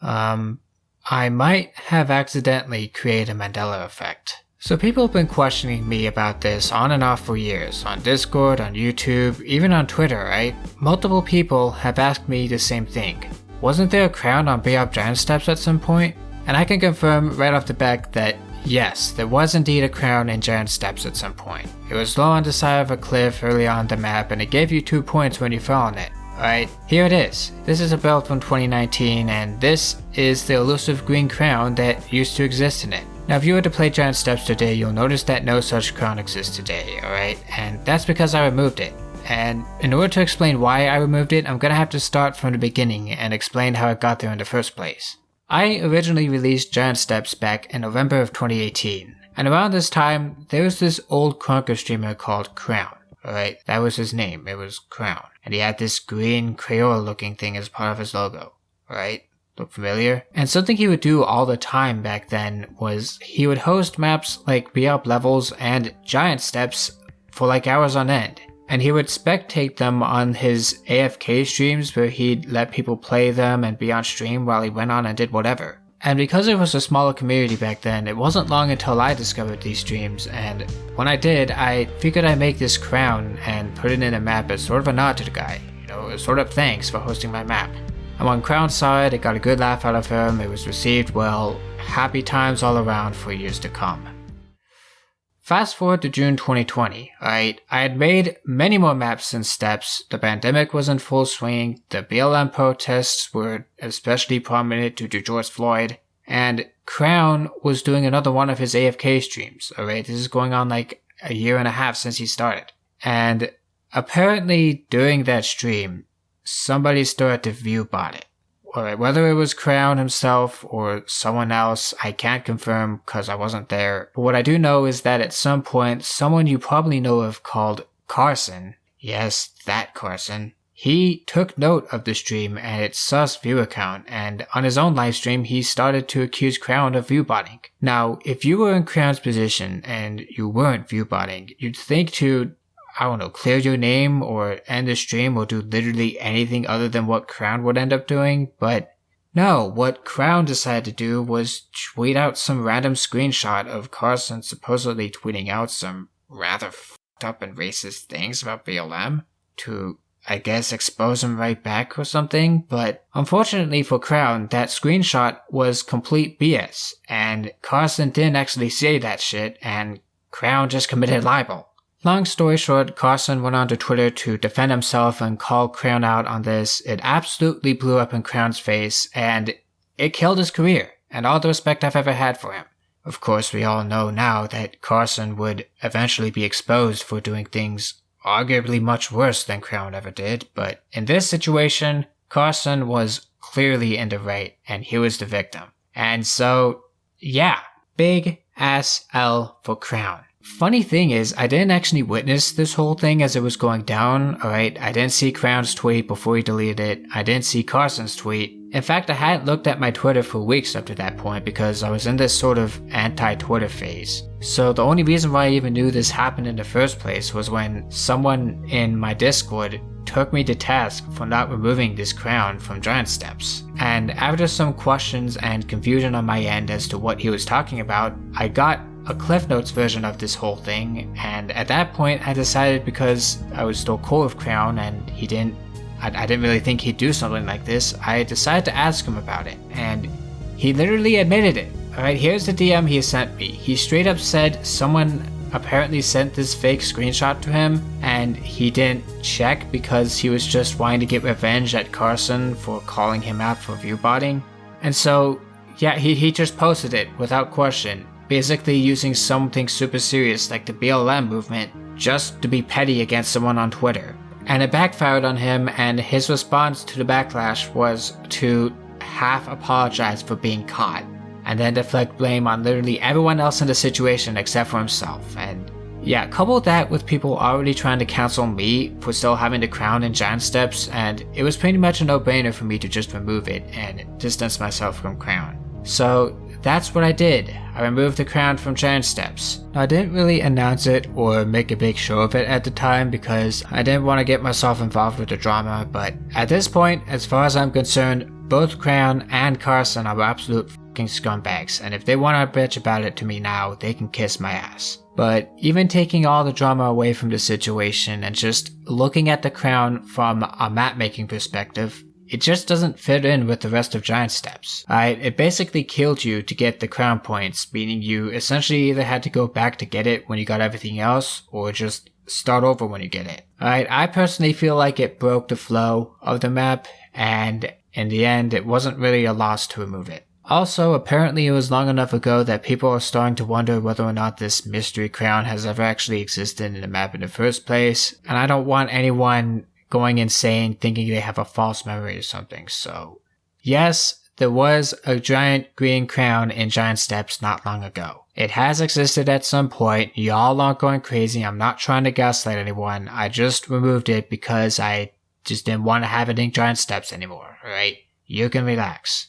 I might have accidentally created a Mandela effect. So people have been questioning me about this on and off for years, on Discord, on YouTube, even on Twitter, right? Multiple people have asked me the same thing. Wasn't there a crown on Be Up Giant Steps at some point? And I can confirm right off the bat that yes, there was indeed a crown in Giant Steps at some point. It was low on the side of a cliff early on the map and it gave you 2 points when you fell on it. Alright, here it is. This is a build from 2019 and this is the elusive green crown that used to exist in it. Now if you were to play Giant Steps today, you'll notice that no such crown exists today, alright? And that's because I removed it. And in order to explain why I removed it, I'm gonna have to start from the beginning and explain how it got there in the first place. I originally released Giant Steps back in November of 2018. And around this time, there was this old Crunker streamer called Crown. Alright, that was his name, it was Crown. And he had this green Crayon looking thing as part of his logo. Right? Look familiar? And something he would do all the time back then was he would host maps like Be Up Levels and Giant Steps for like hours on end. And he would spectate them on his AFK streams where he'd let people play them and be on stream while he went on and did whatever. And because it was a smaller community back then, it wasn't long until I discovered these streams, and when I did, I figured I'd make this crown and put it in a map as sort of a nod to the guy, you know, a sort of thanks for hosting my map. And when Crown saw it, it got a good laugh out of him, it was received well, happy times all around for years to come. Fast forward to June 2020, I had made many more maps since Steps, the pandemic was in full swing, the BLM protests were especially prominent due to George Floyd, and Crown was doing another one of his AFK streams, alright? This is going on like a year and a half since he started. And apparently during that stream, somebody started to view bot it. Alright, whether it was Crown himself or someone else, I can't confirm because I wasn't there. But what I do know is that at some point, someone you probably know of called Carson, yes, that Carson, he took note of the stream and its sus viewer count, and on his own livestream, he started to accuse Crown of viewbotting. Now, if you were in Crown's position and you weren't viewbotting, you'd think to, I don't know, clear your name or end the stream or do literally anything other than what Crown would end up doing, but no, what Crown decided to do was tweet out some random screenshot of Carson supposedly tweeting out some rather fucked up and racist things about BLM to, I guess, expose him right back or something, but unfortunately for Crown, that screenshot was complete BS, and Carson didn't actually say that shit, and Crown just committed libel. Long story short, Carson went onto Twitter to defend himself and call Crown out on this. It absolutely blew up in Crown's face, and it killed his career, and all the respect I've ever had for him. Of course, we all know now that Carson would eventually be exposed for doing things arguably much worse than Crown ever did, but in this situation, Carson was clearly in the right, and he was the victim. And so, yeah, big ass L for Crown. Funny thing is, I didn't actually witness this whole thing as it was going down, alright? I didn't see Crown's tweet before he deleted it. I didn't see Carson's tweet. In fact, I hadn't looked at my Twitter for weeks up to that point because I was in this sort of anti-Twitter phase. So the only reason why I even knew this happened in the first place was when someone in my Discord took me to task for not removing this crown from Giant Steps. And after some questions and confusion on my end as to what he was talking about, I got a Cliff Notes version of this whole thing, and at that point I decided, because I was still cool with Crown and I didn't really think he'd do something like this, I decided to ask him about it, and he literally admitted it. Alright, here's the DM he sent me. He straight up said someone apparently sent this fake screenshot to him, and he didn't check because he was just wanting to get revenge at Carson for calling him out for viewbotting. And so, yeah, he just posted it without question, basically using something super serious like the BLM movement just to be petty against someone on Twitter. And it backfired on him, and his response to the backlash was to half apologize for being caught, and then deflect blame on literally everyone else in the situation except for himself. And yeah, couple that with people already trying to cancel me for still having the crown in Giant Steps, and it was pretty much a no-brainer for me to just remove it and distance myself from Crown. So that's what I did. I removed the crown from Giant Steps. Now, I didn't really announce it or make a big show of it at the time because I didn't want to get myself involved with the drama, but at this point, as far as I'm concerned, both Crayon and Carson are absolute fucking scumbags, and if they want to bitch about it to me now, they can kiss my ass. But even taking all the drama away from the situation and just looking at the Crayon from a map making perspective, it just doesn't fit in with the rest of Giant Steps. It basically killed you to get the Crayon points, meaning you essentially either had to go back to get it when you got everything else, or just start over when you get it. I personally feel like it broke the flow of the map, and in the end, it wasn't really a loss to remove it. Also, apparently it was long enough ago that people are starting to wonder whether or not this mystery Crayon has ever actually existed in the map in the first place, and I don't want anyone going insane thinking they have a false memory or something. So yes, there was a giant green Crayon in Giant Steps not long ago. It has existed at some point. Y'all aren't going crazy. I'm not trying to gaslight anyone. I just removed it because I just didn't want to have it in Giant Steps anymore, alright? You can relax.